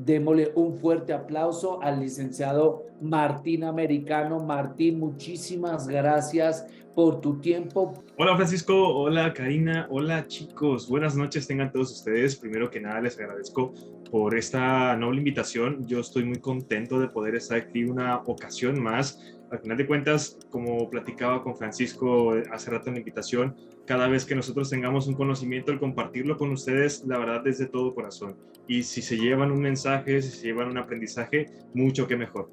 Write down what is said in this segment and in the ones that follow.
Démosle un fuerte aplauso al licenciado Martín Americano. Martín, muchísimas gracias por tu tiempo. Hola Francisco, hola Karina, hola chicos, buenas noches tengan todos ustedes. Primero que nada les agradezco por esta noble invitación. Yo estoy muy contento de poder estar aquí una ocasión más. Al final de cuentas, como platicaba con Francisco hace rato en la invitación, cada vez que nosotros tengamos un conocimiento, el compartirlo con ustedes, la verdad es de todo corazón. Y si se llevan un mensaje, si se llevan un aprendizaje, mucho que mejor.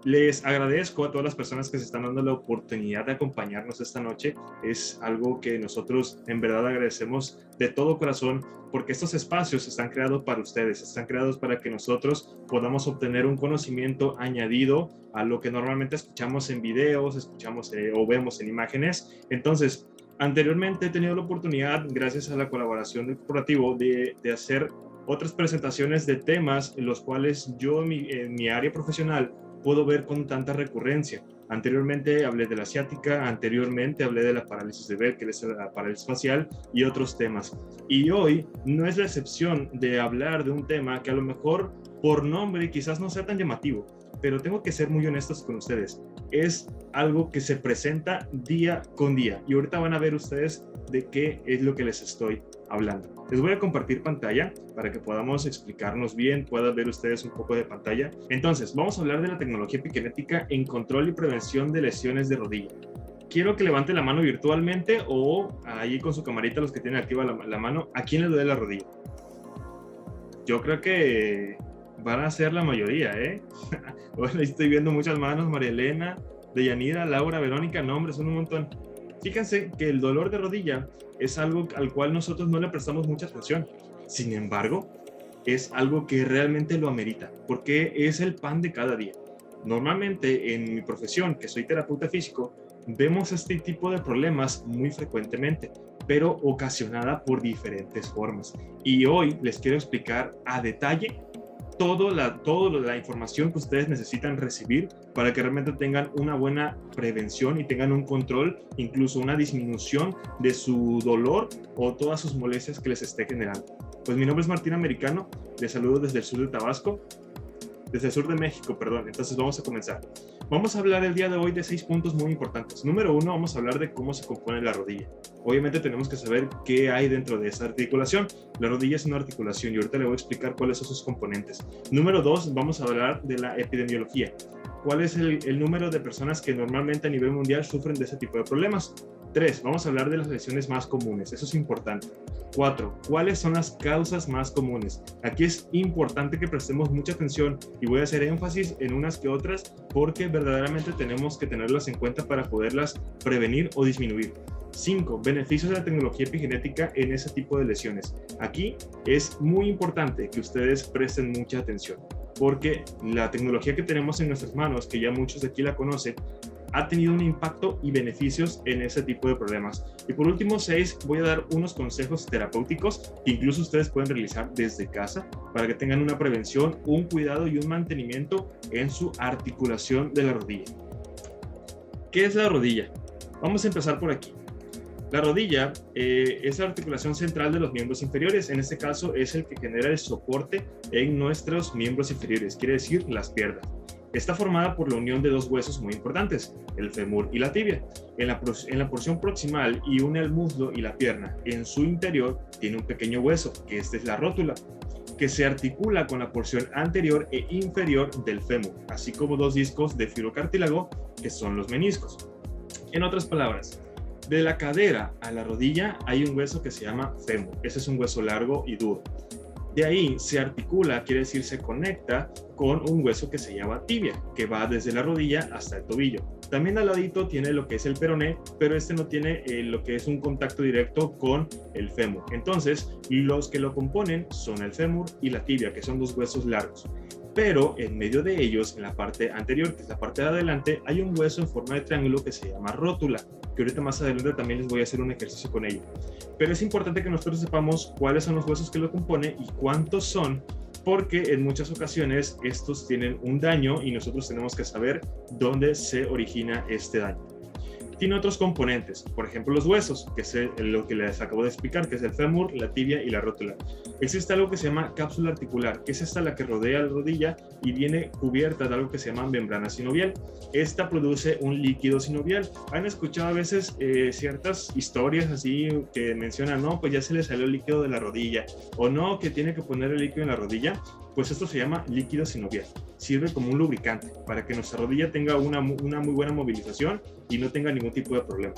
Les agradezco a todas las personas que se están dando la oportunidad de acompañarnos esta noche. Es algo que nosotros en verdad agradecemos de todo corazón, porque estos espacios están creados para ustedes, están creados para que nosotros podamos obtener un conocimiento añadido a lo que normalmente escuchamos en videos, escuchamos o vemos en imágenes. Entonces, anteriormente he tenido la oportunidad, gracias a la colaboración del corporativo, de hacer otras presentaciones de temas en los cuales yo en mi área profesional puedo ver con tanta recurrencia. Anteriormente hablé de la ciática, anteriormente hablé de la parálisis de Bell, que es la parálisis facial, y otros temas. Y hoy no es la excepción de hablar de un tema que a lo mejor por nombre quizás no sea tan llamativo, pero tengo que ser muy honestos con ustedes. Es algo que se presenta día con día, y ahorita van a ver ustedes de qué es lo que les estoy hablando. Les voy a compartir pantalla para que podamos explicarnos bien, puedan ver ustedes un poco de pantalla. Entonces, vamos a hablar de la tecnología epigenética en control y prevención de lesiones de rodilla. Quiero que levante la mano virtualmente o ahí con su camarita, los que tienen activa la mano, ¿a quién le duele la rodilla? Yo creo que van a ser la mayoría, ¿eh? Bueno, estoy viendo muchas manos, María Elena, Deyanira, Laura, Verónica, nombres, son un montón. Fíjense que el dolor de rodilla es algo al cual nosotros no le prestamos mucha atención. Sin embargo, es algo que realmente lo amerita, porque es el pan de cada día. Normalmente en mi profesión, que soy terapeuta físico, vemos este tipo de problemas muy frecuentemente, pero ocasionada por diferentes formas. Y hoy les quiero explicar a detalle toda la información que ustedes necesitan recibir para que realmente tengan una buena prevención y tengan un control, incluso una disminución de su dolor o todas sus molestias que les esté generando. Pues mi nombre es Martín Americano, les saludo desde el sur de Tabasco, desde el sur de México, perdón. Entonces vamos a comenzar. Vamos a hablar el día de hoy de 6 puntos muy importantes. Número 1, vamos a hablar de cómo se compone la rodilla. Obviamente tenemos que saber qué hay dentro de esa articulación. La rodilla es una articulación y ahorita le voy a explicar cuáles son sus componentes. Número 2, vamos a hablar de la epidemiología. ¿Cuál es el número de personas que normalmente a nivel mundial sufren de ese tipo de problemas? 3, vamos a hablar de las lesiones más comunes, eso es importante. 4, ¿cuáles son las causas más comunes? Aquí es importante que prestemos mucha atención y voy a hacer énfasis en unas que otras porque verdaderamente tenemos que tenerlas en cuenta para poderlas prevenir o disminuir. 5, beneficios de la tecnología epigenética en ese tipo de lesiones. Aquí es muy importante que ustedes presten mucha atención porque la tecnología que tenemos en nuestras manos, que ya muchos de aquí la conocen, ha tenido un impacto y beneficios en ese tipo de problemas. Y por último, 6, voy a dar unos consejos terapéuticos que incluso ustedes pueden realizar desde casa para que tengan una prevención, un cuidado y un mantenimiento en su articulación de la rodilla. ¿Qué es la rodilla? Vamos a empezar por aquí. La rodilla es la articulación central de los miembros inferiores. En este caso es el que genera el soporte en nuestros miembros inferiores, quiere decir las piernas. Está formada por la unión de dos huesos muy importantes, el fémur y la tibia. En la porción proximal y une el muslo y la pierna. En su interior tiene un pequeño hueso, que esta es la rótula, que se articula con la porción anterior e inferior del fémur, así como dos discos de fibrocartílago, que son los meniscos. En otras palabras, de la cadera a la rodilla hay un hueso que se llama fémur. Ese es un hueso largo y duro. De ahí se articula, quiere decir se conecta con un hueso que se llama tibia, que va desde la rodilla hasta el tobillo. También al ladito tiene lo que es el peroné, pero este no tiene lo que es un contacto directo con el fémur. Entonces, los que lo componen son el fémur y la tibia, que son dos huesos largos. Pero en medio de ellos, en la parte anterior, que es la parte de adelante, hay un hueso en forma de triángulo que se llama rótula, que ahorita más adelante también les voy a hacer un ejercicio con ello. Pero es importante que nosotros sepamos cuáles son los huesos que lo componen y cuántos son, porque en muchas ocasiones estos tienen un daño y nosotros tenemos que saber dónde se origina este daño. Tiene otros componentes, por ejemplo los huesos, que es lo que les acabo de explicar, que es el fémur, la tibia y la rótula. Existe algo que se llama cápsula articular, que es esta la que rodea la rodilla y viene cubierta de algo que se llama membrana sinovial. Esta produce un líquido sinovial. Han escuchado a veces ciertas historias así que mencionan, no, pues ya se le salió el líquido de la rodilla, o no, que tiene que poner el líquido en la rodilla. Pues esto se llama líquido sinovial. Sirve como un lubricante para que nuestra rodilla tenga una muy buena movilización y no tenga ningún tipo de problema.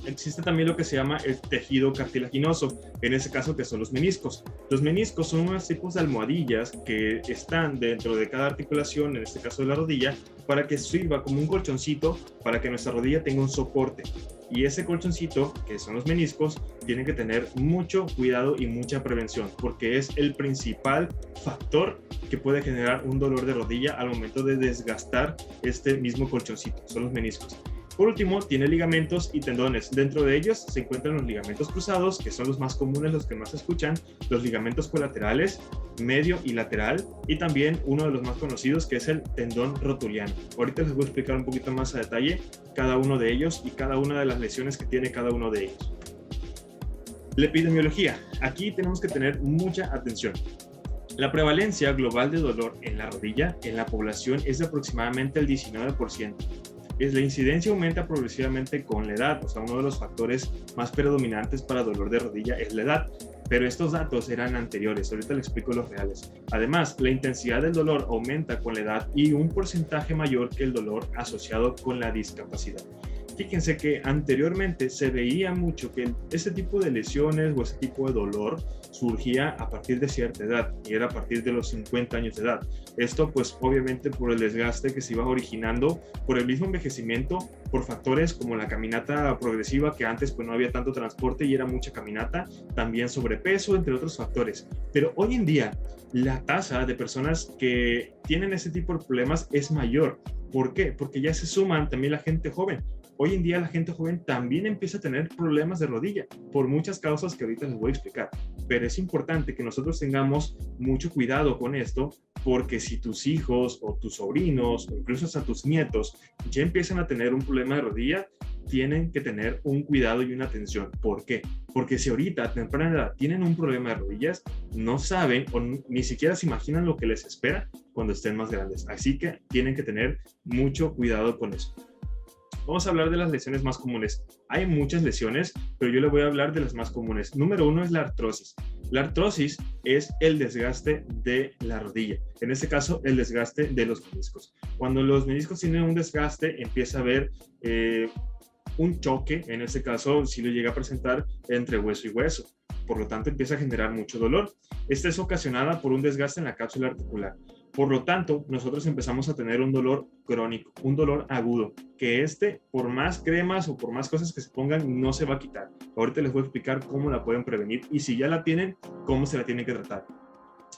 Existe también lo que se llama el tejido cartilaginoso, en ese caso que son los meniscos. Los meniscos son unos tipos de almohadillas que están dentro de cada articulación, en este caso de la rodilla, para que sirva como un colchoncito para que nuestra rodilla tenga un soporte. Y ese colchoncito, que son los meniscos, tienen que tener mucho cuidado y mucha prevención, porque es el principal factor que puede generar un dolor de rodilla al momento de desgastar este mismo colchoncito, son los meniscos. Por último, tiene ligamentos y tendones. Dentro de ellos se encuentran los ligamentos cruzados, que son los más comunes, los que más se escuchan, los ligamentos colaterales, medio y lateral, y también uno de los más conocidos, que es el tendón rotuliano. Ahorita les voy a explicar un poquito más a detalle cada uno de ellos y cada una de las lesiones que tiene cada uno de ellos. La epidemiología. Aquí tenemos que tener mucha atención. La prevalencia global de dolor en la rodilla en la población es de aproximadamente el 19%. La incidencia aumenta progresivamente con la edad, o sea, uno de los factores más predominantes para dolor de rodilla es la edad, pero estos datos eran anteriores, ahorita les explico los reales. Además, la intensidad del dolor aumenta con la edad y un porcentaje mayor que el dolor asociado con la discapacidad. Fíjense que anteriormente se veía mucho que ese tipo de lesiones o ese tipo de dolor surgía a partir de cierta edad y era a partir de los 50 años de edad. Esto pues obviamente por el desgaste que se iba originando por el mismo envejecimiento, por factores como la caminata progresiva, que antes pues no había tanto transporte y era mucha caminata, también sobrepeso, entre otros factores. Pero hoy en día la tasa de personas que tienen ese tipo de problemas es mayor. ¿Por qué? Porque ya se suman también la gente joven. Hoy en día la gente joven también empieza a tener problemas de rodilla por muchas causas que ahorita les voy a explicar. Pero es importante que nosotros tengamos mucho cuidado con esto, porque si tus hijos o tus sobrinos o incluso hasta tus nietos ya empiezan a tener un problema de rodilla, tienen que tener un cuidado y una atención. ¿Por qué? Porque si ahorita a temprana edad tienen un problema de rodillas, no saben o ni siquiera se imaginan lo que les espera cuando estén más grandes. Así que tienen que tener mucho cuidado con eso. Vamos a hablar de las lesiones más comunes. Hay muchas lesiones, pero yo le voy a hablar de las más comunes. Número 1 es la artrosis. La artrosis es el desgaste de la rodilla. En este caso, el desgaste de los meniscos. Cuando los meniscos tienen un desgaste, empieza a haber un choque. En este caso, si lo llega a presentar entre hueso y hueso. Por lo tanto, empieza a generar mucho dolor. Esta es ocasionada por un desgaste en la cápsula articular. Por lo tanto, nosotros empezamos a tener un dolor crónico, un dolor agudo, que por más cremas o por más cosas que se pongan, no se va a quitar. Ahorita les voy a explicar cómo la pueden prevenir y si ya la tienen, cómo se la tienen que tratar.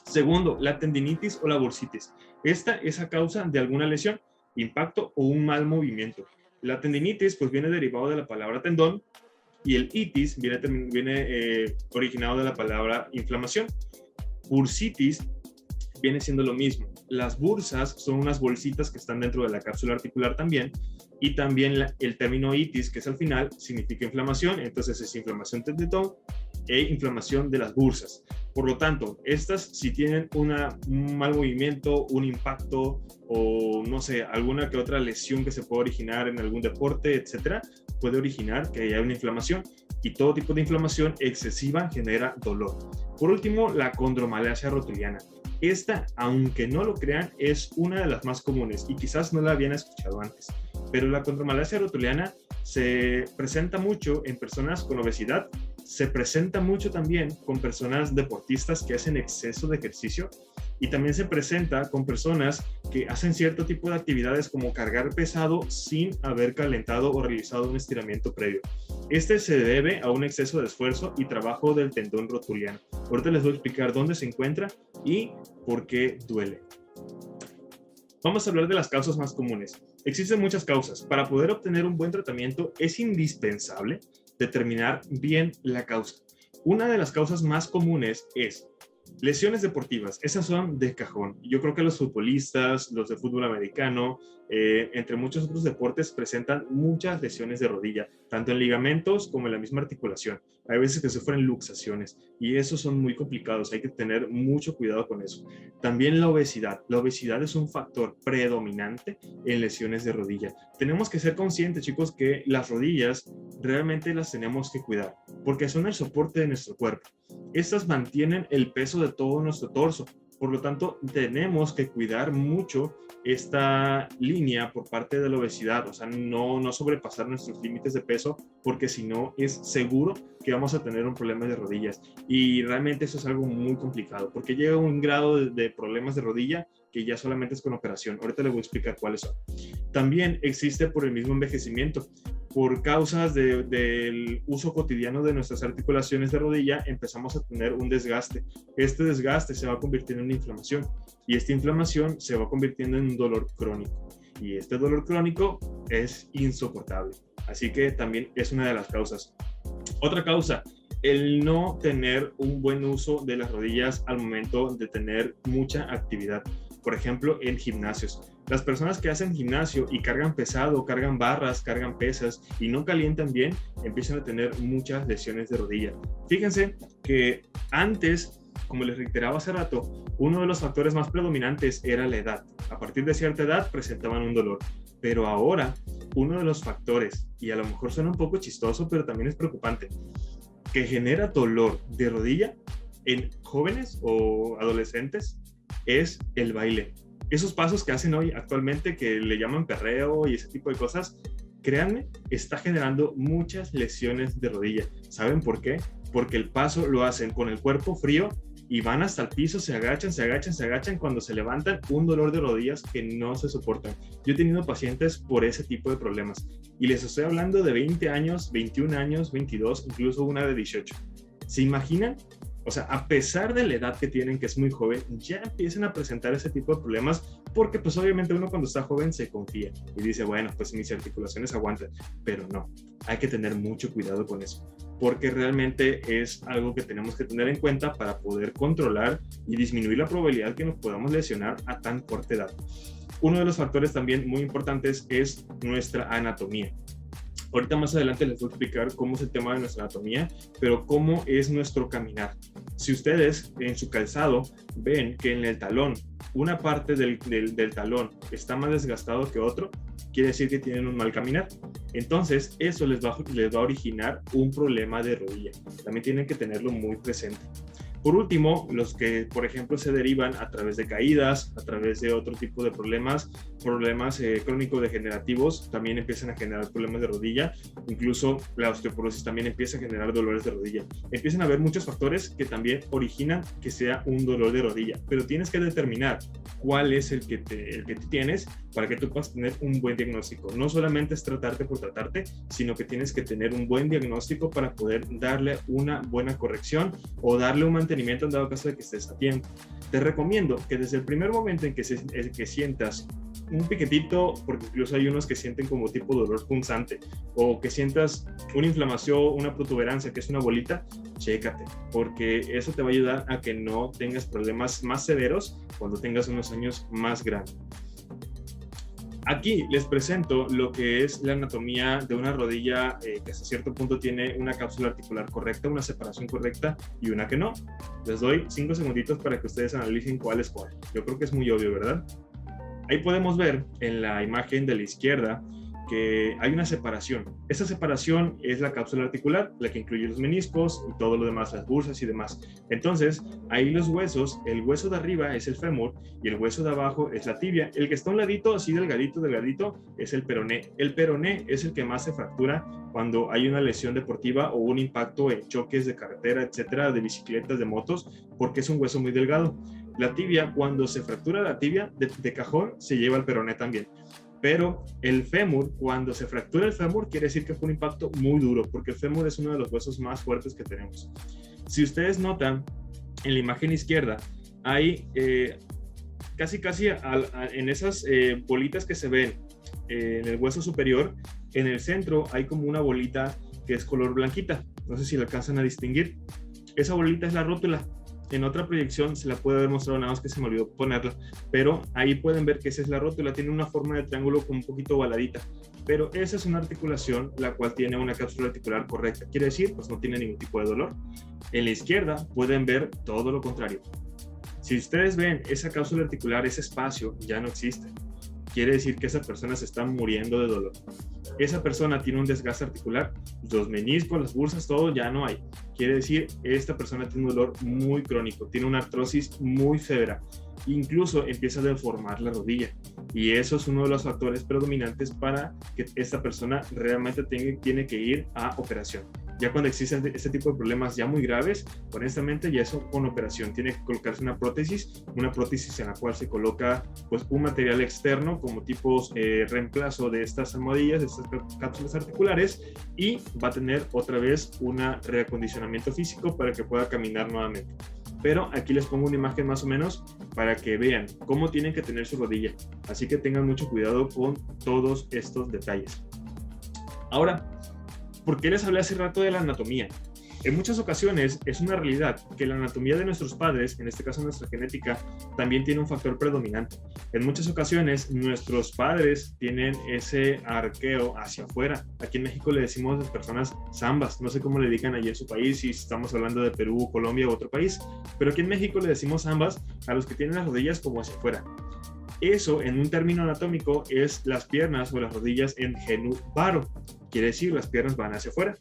Segundo, la tendinitis o la bursitis. Esta es a causa de alguna lesión, impacto o un mal movimiento. La tendinitis pues viene derivado de la palabra tendón y el itis viene originado de la palabra inflamación. Bursitis viene siendo lo mismo. Las bursas son unas bolsitas que están dentro de la cápsula articular también, y también el término itis, que es al final, significa inflamación, entonces es inflamación del tendón e inflamación de las bursas. Por lo tanto, estas si tienen un mal movimiento, un impacto o no sé, alguna que otra lesión que se puede originar en algún deporte, etcétera, puede originar que haya una inflamación, y todo tipo de inflamación excesiva genera dolor. Por último, la condromalacia rotuliana. Esta, aunque no lo crean, es una de las más comunes y quizás no la habían escuchado antes. Pero la condromalacia rotuliana se presenta mucho en personas con obesidad, se presenta mucho también con personas deportistas que hacen exceso de ejercicio y también se presenta con personas que hacen cierto tipo de actividades como cargar pesado sin haber calentado o realizado un estiramiento previo. Este se debe a un exceso de esfuerzo y trabajo del tendón rotuliano. Ahorita les voy a explicar dónde se encuentra y por qué duele. Vamos a hablar de las causas más comunes. Existen muchas causas. Para poder obtener un buen tratamiento es indispensable determinar bien la causa. Una de las causas más comunes es lesiones deportivas. Esas son de cajón. Yo creo que los futbolistas, los de fútbol americano, entre muchos otros deportes, presentan muchas lesiones de rodilla, tanto en ligamentos como en la misma articulación. Hay veces que sufren luxaciones y esos son muy complicados, hay que tener mucho cuidado con eso. También la obesidad. La obesidad es un factor predominante en lesiones de rodilla. Tenemos que ser conscientes, chicos, que las rodillas realmente las tenemos que cuidar porque son el soporte de nuestro cuerpo. Estas mantienen el peso de todo nuestro torso. Por lo tanto, tenemos que cuidar mucho esta línea por parte de la obesidad, o sea, no sobrepasar nuestros límites de peso, porque si no es seguro que vamos a tener un problema de rodillas. Y realmente eso es algo muy complicado, porque llega a un grado de problemas de rodilla que ya solamente es con operación. Ahorita les voy a explicar cuáles son. También existe por el mismo envejecimiento. Por causas del uso cotidiano de nuestras articulaciones de rodilla, empezamos a tener un desgaste. Este desgaste se va convirtiendo en una inflamación y esta inflamación se va convirtiendo en un dolor crónico. Y este dolor crónico es insoportable. Así que también es una de las causas. Otra causa, el no tener un buen uso de las rodillas al momento de tener mucha actividad. Por ejemplo, en gimnasios. Las personas que hacen gimnasio y cargan pesado, cargan barras, cargan pesas y no calientan bien, empiezan a tener muchas lesiones de rodilla. Fíjense que antes, como les reiteraba hace rato, uno de los factores más predominantes era la edad. A partir de cierta edad presentaban un dolor. Pero ahora, uno de los factores, y a lo mejor suena un poco chistoso, pero también es preocupante, que genera dolor de rodilla en jóvenes o adolescentes es el baile. Esos pasos que hacen hoy actualmente, que le llaman perreo y ese tipo de cosas, créanme, está generando muchas lesiones de rodilla. ¿Saben por qué? Porque el paso lo hacen con el cuerpo frío y van hasta el piso, se agachan, se agachan, se agachan. Cuando se levantan, un dolor de rodillas que no se soportan. Yo he tenido pacientes por ese tipo de problemas y les estoy hablando de 20 años, 21 años, 22, incluso una de 18. ¿Se imaginan? O sea, a pesar de la edad que tienen, que es muy joven, ya empiezan a presentar ese tipo de problemas porque pues obviamente uno cuando está joven se confía y dice, bueno, pues mis articulaciones aguantan, pero no, hay que tener mucho cuidado con eso porque realmente es algo que tenemos que tener en cuenta para poder controlar y disminuir la probabilidad que nos podamos lesionar a tan corta edad. Uno de los factores también muy importantes es nuestra anatomía. Ahorita más adelante les voy a explicar cómo es el tema de nuestra anatomía, pero cómo es nuestro caminar. Si ustedes en su calzado ven que en el talón, una parte del talón está más desgastado que otro, quiere decir que tienen un mal caminar. Entonces, eso les va a originar un problema de rodilla. También tienen que tenerlo muy presente. Por último, los que, por ejemplo, se derivan a través de caídas, a través de otro tipo de problemas crónico-degenerativos, también empiezan a generar problemas de rodilla. Incluso la osteoporosis también empieza a generar dolores de rodilla. Empiezan a haber muchos factores que también originan que sea un dolor de rodilla, pero tienes que determinar cuál es el que tú tienes para que tú puedas tener un buen diagnóstico. No solamente es tratarte por tratarte, sino que tienes que tener un buen diagnóstico para poder darle una buena corrección o darle un mantenimiento en dado caso de que estés a tiempo. Te recomiendo que desde el primer momento en que sientas un piquetito, porque incluso hay unos que sienten como tipo dolor punzante, o que sientas una inflamación, una protuberancia, que es una bolita, chécate, porque eso te va a ayudar a que no tengas problemas más severos cuando tengas unos años más grandes. Aquí les presento lo que es la anatomía de una rodilla que hasta cierto punto tiene una cápsula articular correcta, una separación correcta y una que no. Les doy 5 segunditos para que ustedes analicen cuál es cuál. Yo creo que es muy obvio, ¿verdad? Ahí podemos ver en la imagen de la izquierda que hay una separación. Esta separación es la cápsula articular, la que incluye los meniscos y todo lo demás, las bursas y demás. Entonces, ahí los huesos, el hueso de arriba es el fémur y el hueso de abajo es la tibia. El que está a un ladito, así delgadito, es el peroné. El peroné es el que más se fractura cuando hay una lesión deportiva o un impacto en choques de carretera, etcétera, de bicicletas, de motos, porque es un hueso muy delgado. La tibia, cuando se fractura la tibia de cajón, se lleva el peroné también. Pero el fémur, cuando se fractura el fémur, quiere decir que fue un impacto muy duro, porque el fémur es uno de los huesos más fuertes que tenemos. Si ustedes notan, en la imagen izquierda, hay casi en esas bolitas que se ven en el hueso superior, en el centro hay como una bolita que es color blanquita. No sé si la alcanzan a distinguir. Esa bolita es la rótula. en otra proyección se la puede haber mostrado, nada más que se me olvidó ponerla, pero ahí pueden ver que esa es la rótula, tiene una forma de triángulo como un poquito ovaladita, pero esa es una articulación la cual tiene una cápsula articular correcta, quiere decir, pues no tiene ningún tipo de dolor. En la izquierda pueden ver todo lo contrario. Si ustedes ven esa cápsula articular, ese espacio ya no existe. Quiere decir que esa persona se está muriendo de dolor. Esa persona tiene un desgaste articular, los meniscos, las bursas, todo ya no hay. Quiere decir, esta persona tiene un dolor muy crónico, tiene una artrosis muy severa. Incluso empieza a deformar la rodilla. Y eso es uno de los factores predominantes para que esta persona realmente tiene que ir a operación. Ya cuando existen este tipo de problemas ya muy graves, honestamente ya eso con operación tiene que colocarse una prótesis en la cual se coloca pues un material externo como tipos reemplazo de estas almohadillas, de estas cápsulas articulares, y va a tener otra vez un reacondicionamiento físico para que pueda caminar nuevamente. Pero aquí les pongo una imagen más o menos para que vean cómo tienen que tener su rodilla. Así que tengan mucho cuidado con todos estos detalles. Ahora, ¿por qué les hablé hace rato de la anatomía? En muchas ocasiones es una realidad que la anatomía de nuestros padres, en este caso nuestra genética, también tiene un factor predominante. En muchas ocasiones nuestros padres tienen ese arqueo hacia afuera. Aquí en México le decimos a las personas zambas, no sé cómo le digan allí en su país, si estamos hablando de Perú, Colombia u otro país, pero aquí en México le decimos zambas a los que tienen las rodillas como hacia afuera. Eso, en un término anatómico, es las piernas o las rodillas en genu varo. Quiere decir, las piernas van hacia afuera.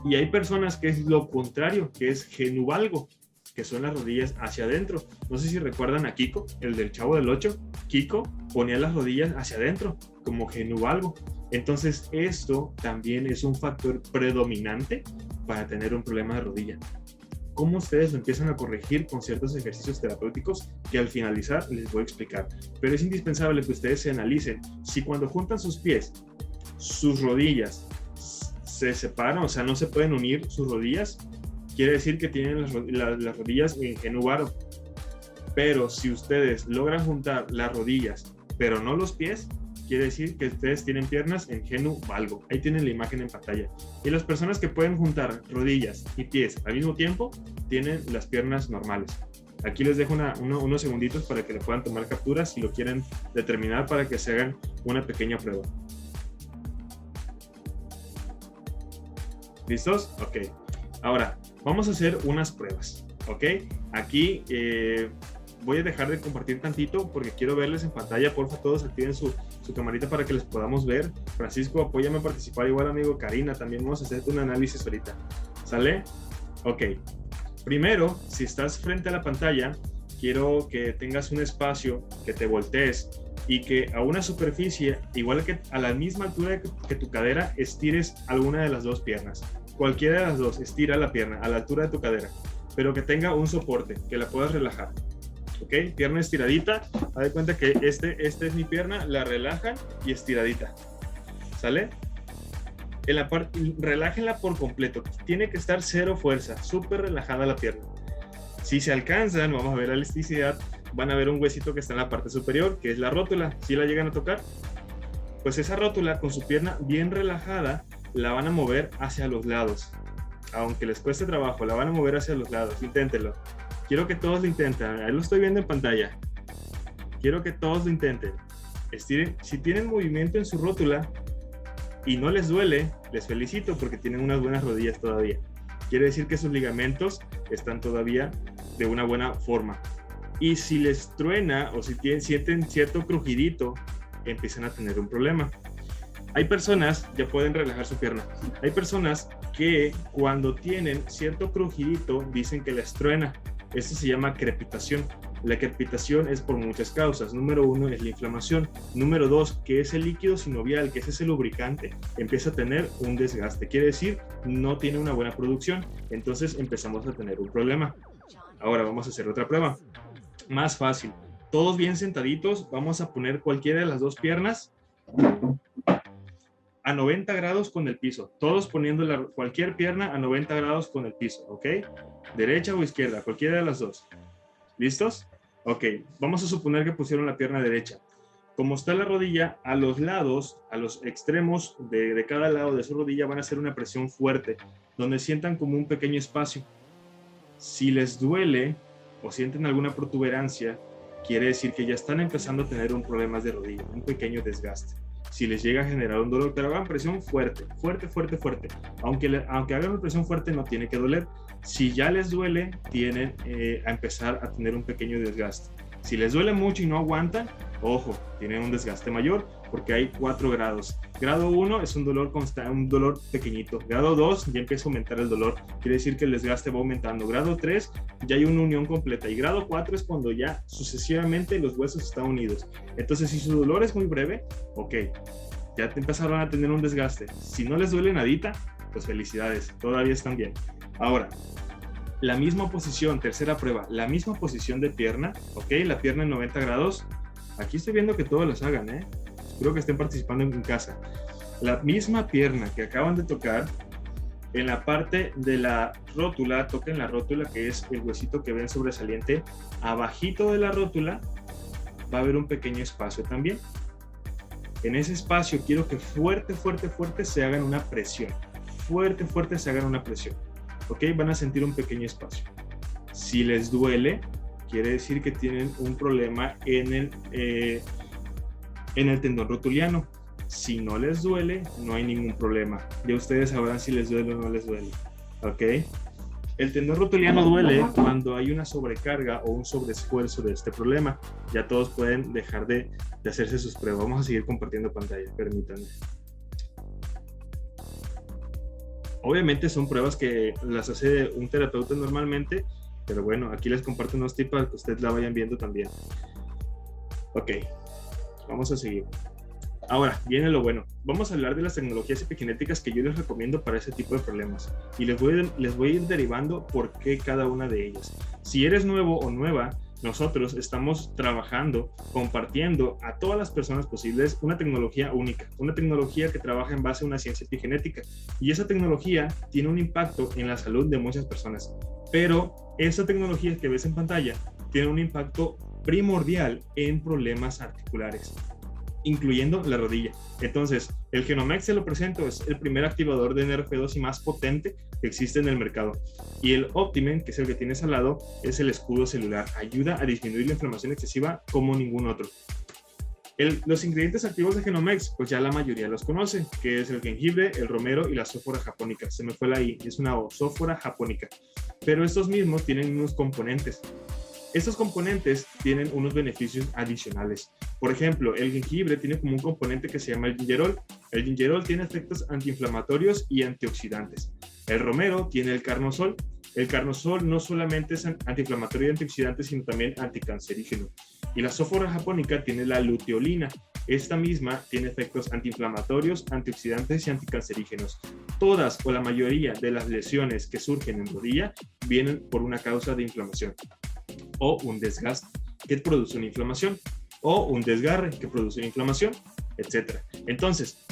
Y hay personas que es lo contrario, que es genu valgo, que son las rodillas hacia adentro. No sé si recuerdan a Kiko, el del Chavo del 8. Kiko ponía las rodillas hacia adentro, como genu valgo. Entonces, esto también es un factor predominante para tener un problema de rodilla. ¿Cómo ustedes lo empiezan a corregir con ciertos ejercicios terapéuticos que al finalizar les voy a explicar? Pero es indispensable que ustedes se analicen si cuando juntan sus pies, sus rodillas se separan, o sea, no se pueden unir sus rodillas, quiere decir que tienen las rodillas en genu varo. Pero si ustedes logran juntar las rodillas, pero no los pies, quiere decir que ustedes tienen piernas en genu valgo. Ahí tienen la imagen en pantalla. Y las personas que pueden juntar rodillas y pies al mismo tiempo, tienen las piernas normales. Aquí les dejo unos segunditos para que le puedan tomar capturas si lo quieren determinar, para que se hagan una pequeña prueba. ¿Listos? Ok. Ahora, vamos a hacer unas pruebas. ¿Ok? Aquí voy a dejar de compartir tantito porque quiero verles en pantalla. Porfa, todos activen su camarita para que les podamos ver. Francisco, apóyame a participar. Igual, amigo. Karina, también vamos a hacer un análisis ahorita. ¿Sale? Ok. Primero, si estás frente a la pantalla, quiero que tengas un espacio, que te voltees y que a una superficie, igual que a la misma altura que tu cadera, estires alguna de las dos piernas. Cualquiera de las dos, estira la pierna a la altura de tu cadera, pero que tenga un soporte, que la puedas relajar. ¿Ok? Pierna estiradita. Haz de cuenta que esta es mi pierna, la relajan y estiradita. ¿Sale? Relájenla por completo. Tiene que estar cero fuerza, súper relajada la pierna. Si se alcanzan, vamos a ver la elasticidad, van a ver un huesito que está en la parte superior, que es la rótula. Si la llegan a tocar, pues esa rótula con su pierna bien relajada la van a mover hacia los lados. Aunque les cueste trabajo, la van a mover hacia los lados. Inténtenlo. Quiero que todos lo intenten. Ahí lo estoy viendo en pantalla. Quiero que todos lo intenten. Estiren. Si tienen movimiento en su rótula y no les duele, les felicito porque tienen unas buenas rodillas todavía. Quiere decir que sus ligamentos están todavía de una buena forma. Y si les truena o si sienten cierto crujidito, empiezan a tener un problema. Hay personas, ya pueden relajar su pierna, hay personas que cuando tienen cierto crujidito dicen que les truena. Esto se llama crepitación. La crepitación es por muchas causas. Número 1 es la inflamación. Número 2, que ese líquido sinovial, que es ese lubricante, empieza a tener un desgaste. Quiere decir, no tiene una buena producción. Entonces empezamos a tener un problema. Ahora vamos a hacer otra prueba. Más fácil. Todos bien sentaditos. Vamos a poner cualquiera de las dos piernas a 90 grados con el piso. Todos poniendo cualquier pierna a 90 grados con el piso. ¿Ok? Derecha o izquierda. Cualquiera de las dos. ¿Listos? Ok, vamos a suponer que pusieron la pierna derecha. Como está la rodilla, a los lados, a los extremos de cada lado de su rodilla van a hacer una presión fuerte, donde sientan como un pequeño espacio. Si les duele o sienten alguna protuberancia, quiere decir que ya están empezando a tener un problema de rodilla, un pequeño desgaste. Si les llega a generar un dolor, pero hagan presión fuerte, fuerte, fuerte, fuerte. Aunque hagan una presión fuerte, no tiene que doler. Si ya les duele, tienen a empezar a tener un pequeño desgaste. Si les duele mucho y no aguantan, ojo, tienen un desgaste mayor porque hay 4 grados. Grado 1 es un dolor constante, un dolor pequeñito. Grado 2 ya empieza a aumentar el dolor, quiere decir que el desgaste va aumentando. Grado 3 ya hay una unión completa y grado 4 es cuando ya sucesivamente los huesos están unidos. Entonces, si su dolor es muy breve, ok, ya empezaron a tener un desgaste. Si no les duele nadita, pues felicidades, todavía están bien. Ahora, la misma posición, tercera prueba, la misma posición de pierna, ok, la pierna en 90 grados. Aquí estoy viendo que todos los hagan, espero que estén participando en casa. La misma pierna que acaban de tocar, en la parte de la rótula, toquen la rótula, que es el huesito que ven sobresaliente. Abajito de la rótula va a haber un pequeño espacio también. En ese espacio quiero que fuerte, fuerte, fuerte se hagan una presión. Fuerte, fuerte se hagan una presión. Ok, van a sentir un pequeño espacio. Si les duele, quiere decir que tienen un problema en el tendón rotuliano. Si no les duele, no hay ningún problema. Ya ustedes sabrán si les duele o no les duele. Ok. El tendón rotuliano duele cuando hay una sobrecarga o un sobreesfuerzo de este problema. Ya todos pueden dejar de hacerse sus pruebas. Vamos a seguir compartiendo pantalla, permítanme. Obviamente son pruebas que las hace un terapeuta normalmente, pero bueno, aquí les comparto unos tips para que ustedes la vayan viendo también. Ok, vamos a seguir. Ahora, viene lo bueno. Vamos a hablar de las tecnologías epigenéticas que yo les recomiendo para ese tipo de problemas. Y les voy a ir derivando por qué cada una de ellas. Si eres nuevo o nueva, nosotros estamos trabajando, compartiendo a todas las personas posibles una tecnología única, una tecnología que trabaja en base a una ciencia epigenética. Y esa tecnología tiene un impacto en la salud de muchas personas. Pero esa tecnología que ves en pantalla tiene un impacto primordial en problemas articulares, incluyendo la rodilla. Entonces, el Genomex, se lo presento, es el primer activador de NRF2 y más potente que existe en el mercado. Y el Optimen, que es el que tienes al lado, es el escudo celular. Ayuda a disminuir la inflamación excesiva como ningún otro. Los ingredientes activos de Genomex, pues ya la mayoría los conoce, que es el jengibre, el romero y la sófora japónica. Se me fue la I, es una sófora japónica. Pero estos mismos tienen unos componentes. Estos componentes tienen unos beneficios adicionales. Por ejemplo, el jengibre tiene como un componente que se llama el gingerol. El gingerol tiene efectos antiinflamatorios y antioxidantes. El romero tiene el carnosol. El carnosol no solamente es antiinflamatorio y antioxidante, sino también anticancerígeno. Y la sófora japónica tiene la luteolina. Esta misma tiene efectos antiinflamatorios, antioxidantes y anticancerígenos. Todas o la mayoría de las lesiones que surgen en rodilla vienen por una causa de inflamación, o un desgaste que produce una inflamación, o un desgarre que produce una inflamación, etc. Entonces,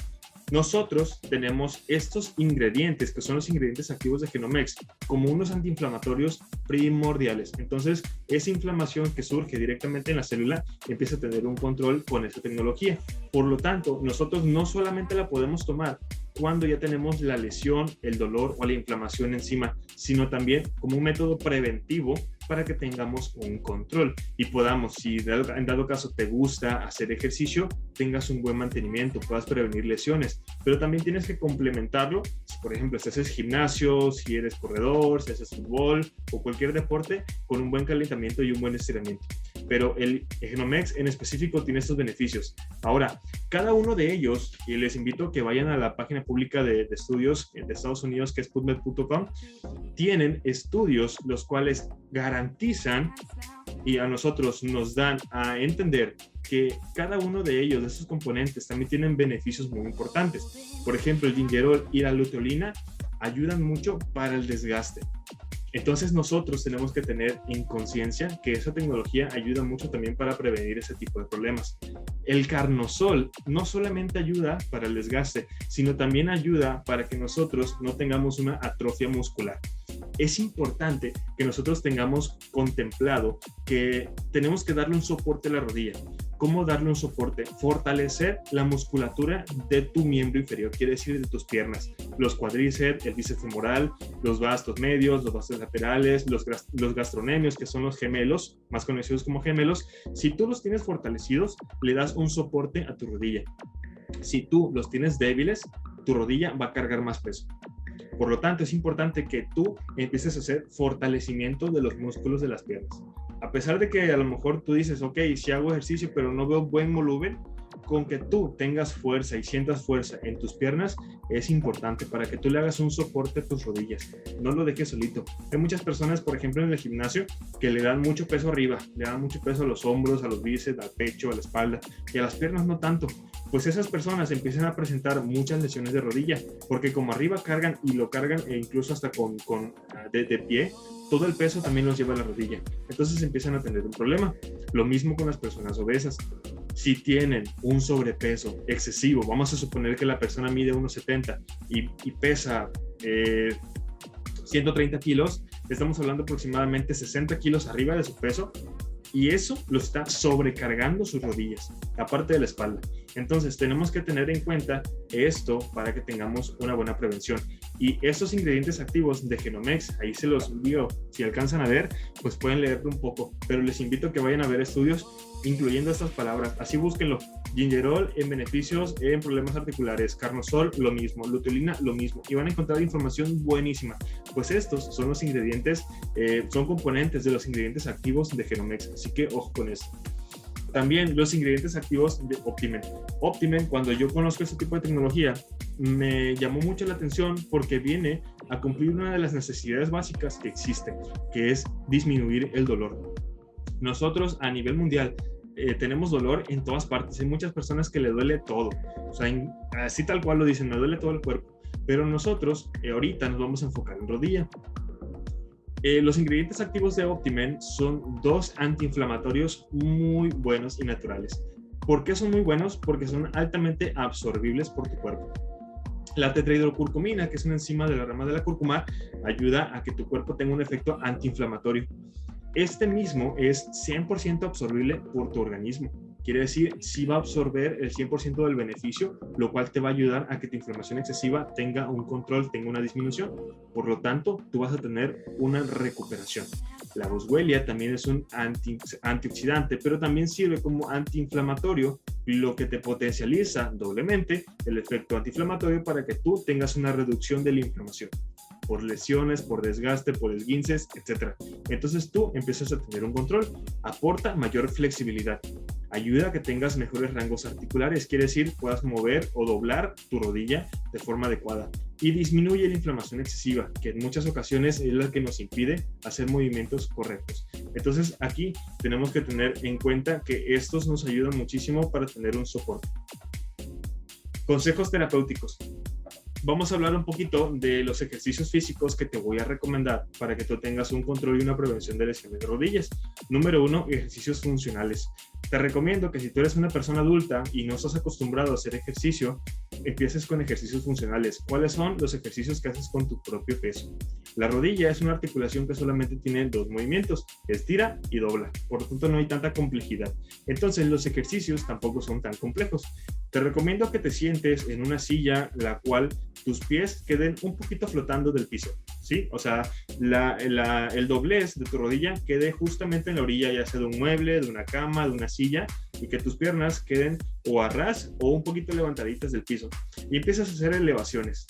nosotros tenemos estos ingredientes, que son los ingredientes activos de Genomex, como unos antiinflamatorios primordiales. Entonces, esa inflamación que surge directamente en la célula empieza a tener un control con esta tecnología. Por lo tanto, nosotros no solamente la podemos tomar cuando ya tenemos la lesión, el dolor o la inflamación encima, sino también como un método preventivo para que tengamos un control y podamos, si en dado caso te gusta hacer ejercicio, tengas un buen mantenimiento, puedas prevenir lesiones, pero también tienes que complementarlo. Si por ejemplo si haces gimnasio, si eres corredor, si haces fútbol o cualquier deporte, con un buen calentamiento y un buen estiramiento. Pero el Genomex en específico tiene estos beneficios. Ahora, cada uno de ellos, y les invito a que vayan a la página pública de estudios de Estados Unidos, que es PubMed.com, tienen estudios los cuales garantizan y a nosotros nos dan a entender que cada uno de ellos, de esos componentes, también tienen beneficios muy importantes. Por ejemplo, el gingerol y la luteolina ayudan mucho para el desgaste. Entonces nosotros tenemos que tener en conciencia que esa tecnología ayuda mucho también para prevenir ese tipo de problemas. El carnosol no solamente ayuda para el desgaste, sino también ayuda para que nosotros no tengamos una atrofia muscular. Es importante que nosotros tengamos contemplado que tenemos que darle un soporte a la rodilla. ¿Cómo darle un soporte? Fortalecer la musculatura de tu miembro inferior, quiere decir de tus piernas, los cuádriceps, el bíceps femoral, los bastos medios, los bastos laterales, los gastronemios, que son los gemelos, más conocidos como gemelos. Si tú los tienes fortalecidos, le das un soporte a tu rodilla. Si tú los tienes débiles, tu rodilla va a cargar más peso. Por lo tanto, es importante que tú empieces a hacer fortalecimiento de los músculos de las piernas. A pesar de que a lo mejor tú dices, ok, si hago ejercicio pero no veo buen volumen, con que tú tengas fuerza y sientas fuerza en tus piernas es importante para que tú le hagas un soporte a tus rodillas. No lo dejes solito. Hay muchas personas, por ejemplo, en el gimnasio que le dan mucho peso arriba, le dan mucho peso a los hombros, a los bíceps, al pecho, a la espalda, y a las piernas no tanto. Pues esas personas empiezan a presentar muchas lesiones de rodilla, porque como arriba cargan y lo cargan e incluso hasta de pie, todo el peso también los lleva a la rodilla. Entonces empiezan a tener un problema. Lo mismo con las personas obesas. Si tienen un sobrepeso excesivo, vamos a suponer que la persona mide 1,70 y pesa 130 kilos, estamos hablando aproximadamente 60 kilos arriba de su peso, y eso lo está sobrecargando sus rodillas, la parte de la espalda. Entonces tenemos que tener en cuenta esto para que tengamos una buena prevención. Y estos ingredientes activos de Genomex, ahí se los envío, si alcanzan a ver, pues pueden leerlo un poco, pero les invito a que vayan a ver estudios incluyendo estas palabras, así búsquenlo. Gingerol en beneficios en problemas articulares, carnosol lo mismo, luteolina lo mismo, y van a encontrar información buenísima. Pues estos son los ingredientes, son componentes de los ingredientes activos de Genomex, así que ojo con eso. También los ingredientes activos de Optimen. Optimen, cuando yo conozco este tipo de tecnología, me llamó mucho la atención porque viene a cumplir una de las necesidades básicas que existe, que es disminuir el dolor. Nosotros a nivel mundial tenemos dolor en todas partes. Hay muchas personas que le duele todo. O sea, así tal cual lo dicen, me duele todo el cuerpo. Pero nosotros ahorita nos vamos a enfocar en rodilla. Los ingredientes activos de Optimen son 2 antiinflamatorios muy buenos y naturales. ¿Por qué son muy buenos? Porque son altamente absorbibles por tu cuerpo. La tetrahidrocurcumina, que es una enzima de la rama de la cúrcuma, ayuda a que tu cuerpo tenga un efecto antiinflamatorio. Este mismo es 100% absorbible por tu organismo. Quiere decir, sí va a absorber el 100% del beneficio, lo cual te va a ayudar a que tu inflamación excesiva tenga un control, tenga una disminución. Por lo tanto, tú vas a tener una recuperación. La boswellia también es un antioxidante, pero también sirve como antiinflamatorio, lo que te potencializa doblemente el efecto antiinflamatorio para que tú tengas una reducción de la inflamación por lesiones, por desgaste, por esguinces, etc. Entonces tú empiezas a tener un control, aporta mayor flexibilidad, ayuda a que tengas mejores rangos articulares, quiere decir puedas mover o doblar tu rodilla de forma adecuada, y disminuye la inflamación excesiva, que en muchas ocasiones es la que nos impide hacer movimientos correctos. Entonces aquí tenemos que tener en cuenta que estos nos ayudan muchísimo para tener un soporte. Consejos terapéuticos. Vamos a hablar un poquito de los ejercicios físicos que te voy a recomendar para que tú tengas un control y una prevención de lesiones de rodillas. Número 1, ejercicios funcionales. Te recomiendo que si tú eres una persona adulta y no estás acostumbrado a hacer ejercicio, empieces con ejercicios funcionales. ¿Cuáles son los ejercicios que haces con tu propio peso? La rodilla es una articulación que solamente tiene 2 movimientos, estira y dobla. Por lo tanto, no hay tanta complejidad. Entonces, los ejercicios tampoco son tan complejos. Te recomiendo que te sientes en una silla la cual tus pies queden un poquito flotando del piso, ¿sí? O sea, el doblez de tu rodilla quede justamente en la orilla, ya sea de un mueble, de una cama, de una silla, y que tus piernas queden o a ras o un poquito levantaditas del piso. Y empiezas a hacer elevaciones.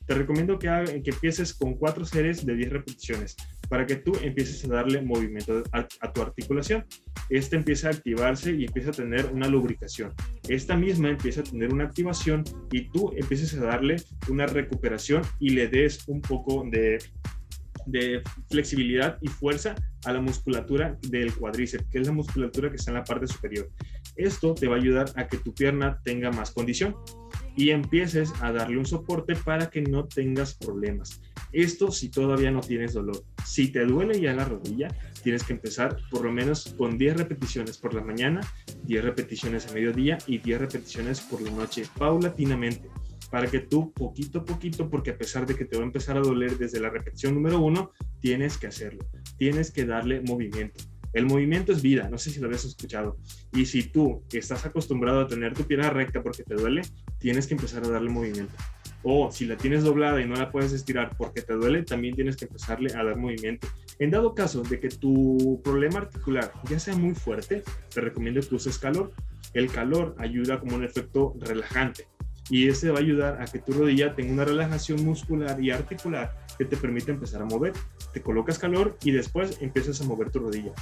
Te recomiendo que empieces con 4 series de 10 repeticiones para que tú empieces a darle movimiento a tu articulación. Esta empieza a activarse y empieza a tener una lubricación. Esta misma empieza a tener una activación y tú empieces a darle una recuperación y le des un poco de flexibilidad y fuerza a la musculatura del cuádriceps, que es la musculatura que está en la parte superior. Esto te va a ayudar a que tu pierna tenga más condición y empieces a darle un soporte para que no tengas problemas. Esto si todavía no tienes dolor. Si te duele ya la rodilla, tienes que empezar por lo menos con 10 repeticiones por la mañana, 10 repeticiones a mediodía y 10 repeticiones por la noche, paulatinamente, para que tú poquito a poquito, porque a pesar de que te va a empezar a doler desde la repetición número 1, tienes que hacerlo, tienes que darle movimiento. El movimiento es vida, no sé si lo habías escuchado. Y si tú estás acostumbrado a tener tu pierna recta porque te duele, tienes que empezar a darle movimiento. O si la tienes doblada y no la puedes estirar porque te duele, también tienes que empezarle a dar movimiento. En dado caso de que tu problema articular ya sea muy fuerte, te recomiendo que uses calor. El calor ayuda como un efecto relajante y ese va a ayudar a que tu rodilla tenga una relajación muscular y articular que te permite empezar a mover. Te colocas calor y después empiezas a mover tu rodilla.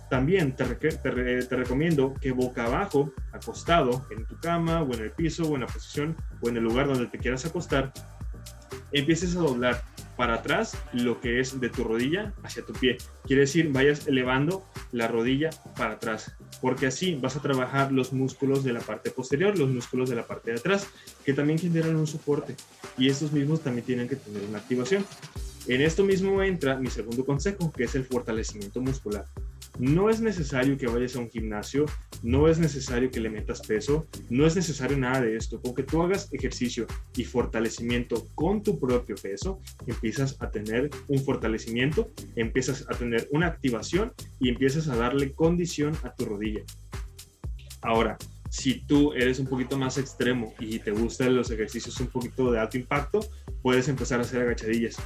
También te recomiendo que boca abajo, acostado en tu cama o en el piso o en la posición o en el lugar donde te quieras acostar, empieces a doblar para atrás lo que es de tu rodilla hacia tu pie. Quiere decir, vayas elevando la rodilla para atrás, porque así vas a trabajar los músculos de la parte posterior, los músculos de la parte de atrás, que también generan un soporte, y estos mismos también tienen que tener una activación. En esto mismo entra mi segundo consejo, que es el fortalecimiento muscular. No es necesario que vayas a un gimnasio, no es necesario que le metas peso, no es necesario nada de esto. Con que tú hagas ejercicio y fortalecimiento con tu propio peso, empiezas a tener un fortalecimiento, empiezas a tener una activación y empiezas a darle condición a tu rodilla. Ahora, si tú eres un poquito más extremo y te gustan los ejercicios un poquito de alto impacto, puedes empezar a hacer agachadillas.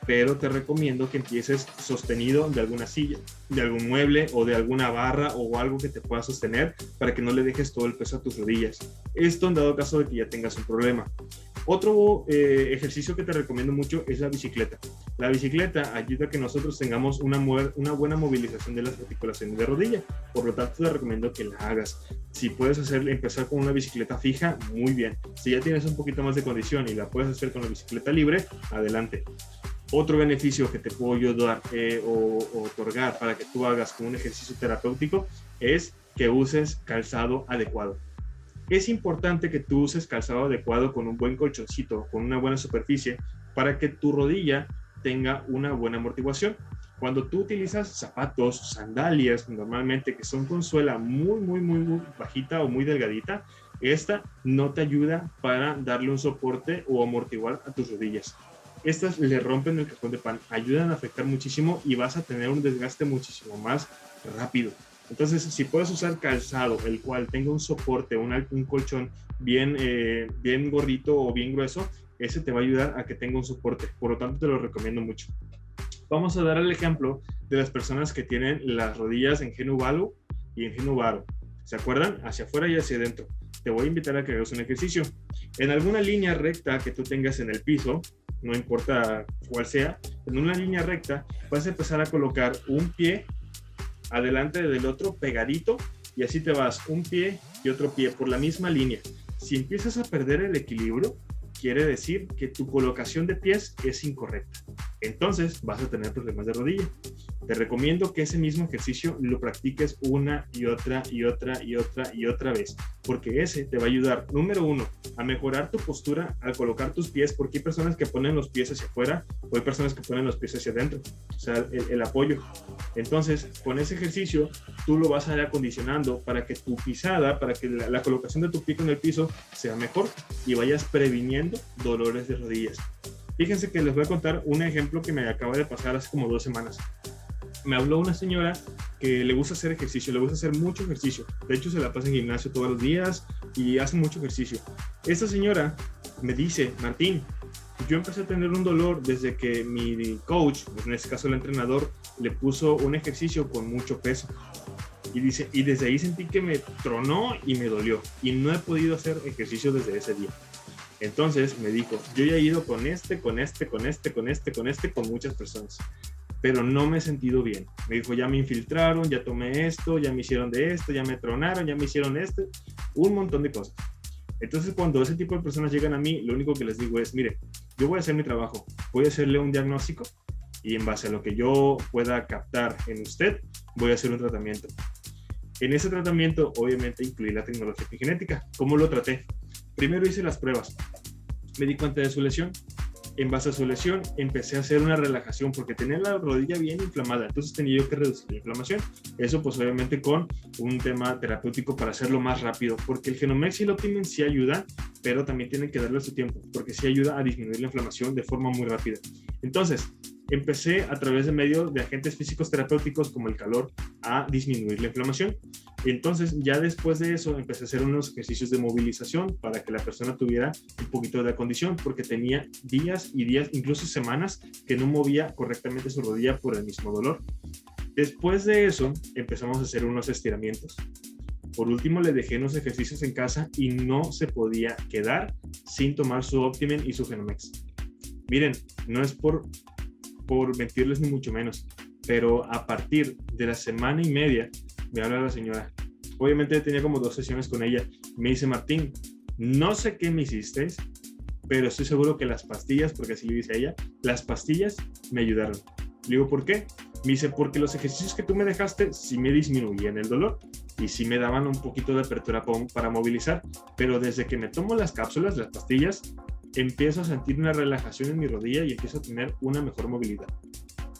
Pero te recomiendo que empieces sostenido de alguna silla, de algún mueble o de alguna barra o algo que te pueda sostener para que no le dejes todo el peso a tus rodillas. Esto en dado caso de que ya tengas un problema. Otro ejercicio que te recomiendo mucho es la bicicleta. La bicicleta ayuda a que nosotros tengamos una buena movilización de las articulaciones de rodilla. Por lo tanto, te recomiendo que la hagas. Si puedes empezar con una bicicleta fija, muy bien. Si ya tienes un poquito más de condición y la puedes hacer con la bicicleta libre, adelante. Otro beneficio que te puedo yo dar o otorgar para que tú hagas como un ejercicio terapéutico es que uses calzado adecuado. Es importante que tú uses calzado adecuado con un buen colchoncito, con una buena superficie, para que tu rodilla tenga una buena amortiguación. Cuando tú utilizas zapatos, sandalias, normalmente que son con suela muy bajita o muy delgadita, esta no te ayuda para darle un soporte o amortiguar a tus rodillas. Estas le rompen el cajón de pan, ayudan a afectar muchísimo y vas a tener un desgaste muchísimo más rápido. Entonces, si puedes usar calzado, el cual tenga un soporte, un colchón bien gordito o bien grueso, ese te va a ayudar a que tenga un soporte. Por lo tanto, te lo recomiendo mucho. Vamos a dar el ejemplo de las personas que tienen las rodillas en genu valu y en genu varu. ¿Se acuerdan? Hacia afuera y hacia adentro. Te voy a invitar a que hagas un ejercicio. En alguna línea recta que tú tengas en el piso, no importa cuál sea, en una línea recta vas a empezar a colocar un pie adelante del otro pegadito y así te vas un pie y otro pie por la misma línea. Si empiezas a perder el equilibrio, quiere decir que tu colocación de pies es incorrecta. Entonces vas a tener problemas de rodilla. Te recomiendo que ese mismo ejercicio lo practiques una y otra vez, porque ese te va a ayudar, número uno, a mejorar tu postura al colocar tus pies, porque hay personas que ponen los pies hacia afuera o hay personas que ponen los pies hacia adentro, o sea, el apoyo. Entonces, con ese ejercicio, tú lo vas a ir acondicionando para que tu pisada, para que la colocación de tu pie en el piso sea mejor y vayas previniendo dolores de rodillas. Fíjense que les voy a contar un ejemplo que me acaba de pasar hace como 2 semanas. Me habló una señora que le gusta hacer ejercicio, le gusta hacer mucho ejercicio. De hecho, se la pasa en gimnasio todos los días y hace mucho ejercicio. Esta señora me dice, Martín, yo empecé a tener un dolor desde que mi coach, en este caso el entrenador, le puso un ejercicio con mucho peso. Y dice, y desde ahí sentí que me tronó y me dolió. Y no he podido hacer ejercicio desde ese día. Entonces me dijo, yo ya he ido con muchas personas, pero no me he sentido bien. Me dijo, ya me infiltraron, ya tomé esto, ya me hicieron de esto, ya me tronaron, ya me hicieron un montón de cosas. Entonces, cuando ese tipo de personas llegan a mí, lo único que les digo es, mire, yo voy a hacer mi trabajo, voy a hacerle un diagnóstico y en base a lo que yo pueda captar en usted, voy a hacer un tratamiento. En ese tratamiento, obviamente, incluí la tecnología epigenética. ¿Cómo lo traté? Primero hice las pruebas. Me di cuenta de su lesión. En base a su lesión, empecé a hacer una relajación porque tenía la rodilla bien inflamada. Entonces tenía yo que reducir la inflamación. Eso, pues, obviamente, con un tema terapéutico para hacerlo más rápido. Porque el Genomex y el Optimen sí ayudan, pero también tienen que darle su tiempo, porque sí ayuda a disminuir la inflamación de forma muy rápida. Entonces, empecé a través de medio de agentes físicos terapéuticos como el calor a disminuir la inflamación. Entonces, ya después de eso, empecé a hacer unos ejercicios de movilización para que la persona tuviera un poquito de condición, porque tenía días y días, incluso semanas, que no movía correctamente su rodilla por el mismo dolor. Después de eso, empezamos a hacer unos estiramientos. Por último, le dejé unos ejercicios en casa y no se podía quedar sin tomar su Optimen y su Genomex. Miren, no es por mentirles ni mucho menos, pero a partir de la semana y media me habla la señora. Obviamente tenía como 2 sesiones con ella. Me dice: Martín, no sé qué me hiciste, pero estoy seguro que las pastillas, porque así le dice a ella, las pastillas me ayudaron. Le digo: ¿por qué? Me dice: porque los ejercicios que tú me dejaste sí me disminuían el dolor y sí me daban un poquito de apertura para movilizar, pero desde que me tomo las cápsulas, las pastillas, empiezo a sentir una relajación en mi rodilla y empiezo a tener una mejor movilidad.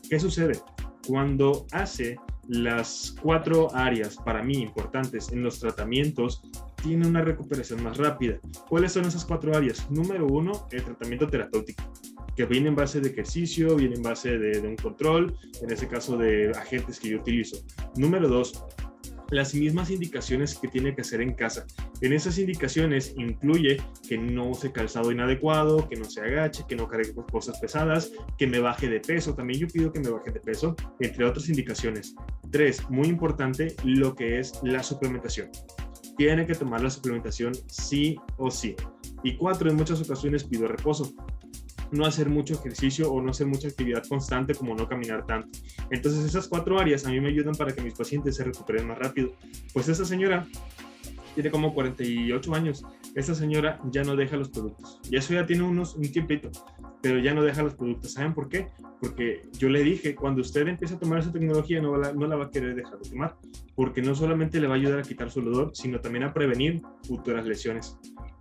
¿Qué sucede? Cuando hace las 4 áreas para mí importantes en los tratamientos, tiene una recuperación más rápida. ¿Cuáles son esas 4 áreas? Número 1, el tratamiento terapéutico, que viene en base de ejercicio, viene en base de un control, en ese caso de agentes que yo utilizo. Número 2, las mismas indicaciones que tiene que hacer en casa. En esas indicaciones incluye que no use calzado inadecuado, que no se agache, que no cargue cosas pesadas, que me baje de peso. También yo pido que me baje de peso, entre otras indicaciones. 3, muy importante, lo que es la suplementación. Tiene que tomar la suplementación sí o sí. Y 4, en muchas ocasiones pido reposo. No hacer mucho ejercicio o no hacer mucha actividad constante, como no caminar tanto. Entonces esas 4 áreas a mí me ayudan para que mis pacientes se recuperen más rápido. Pues esta señora tiene como 48 años. Esta señora ya no deja los productos. Y eso ya tiene un tiempito, pero ya no deja los productos. ¿Saben por qué? Porque yo le dije, cuando usted empiece a tomar esa tecnología no la va a querer dejar de tomar, porque no solamente le va a ayudar a quitar su dolor, sino también a prevenir futuras lesiones.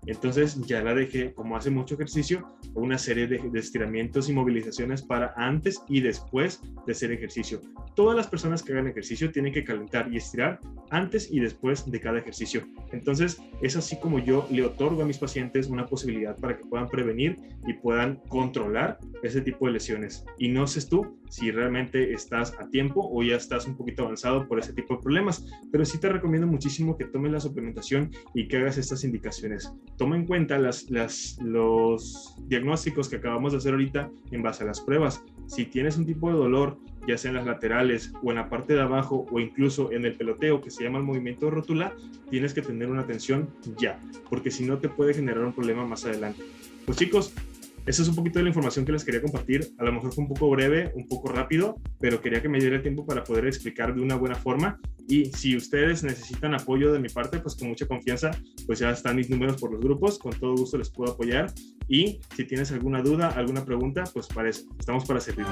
Entonces ya la dejé, como hace mucho ejercicio, una serie de estiramientos y movilizaciones para antes y después de hacer ejercicio. Todas las personas que hagan ejercicio tienen que calentar y estirar antes y después de cada ejercicio. Entonces es así como yo le otorgo a mis pacientes una posibilidad para que puedan prevenir y puedan controlar ese tipo de lesiones. Y no sé tú si realmente estás a tiempo o ya estás un poquito avanzado por ese tipo de problemas, pero sí te recomiendo muchísimo que tomes la suplementación y que hagas estas indicaciones. Toma en cuenta los diagnósticos que acabamos de hacer ahorita en base a las pruebas. Si tienes un tipo de dolor, ya sea en las laterales o en la parte de abajo o incluso en el peloteo, que se llama el movimiento de rótula, tienes que tener una atención ya, porque si no te puede generar un problema más adelante. Pues chicos, esa es un poquito de la información que les quería compartir. A lo mejor fue un poco breve, un poco rápido, pero quería que me diera tiempo para poder explicar de una buena forma. Y si ustedes necesitan apoyo de mi parte, pues con mucha confianza, pues ya están mis números por los grupos. Con todo gusto les puedo apoyar. Y si tienes alguna duda, alguna pregunta, pues para eso, estamos para servir.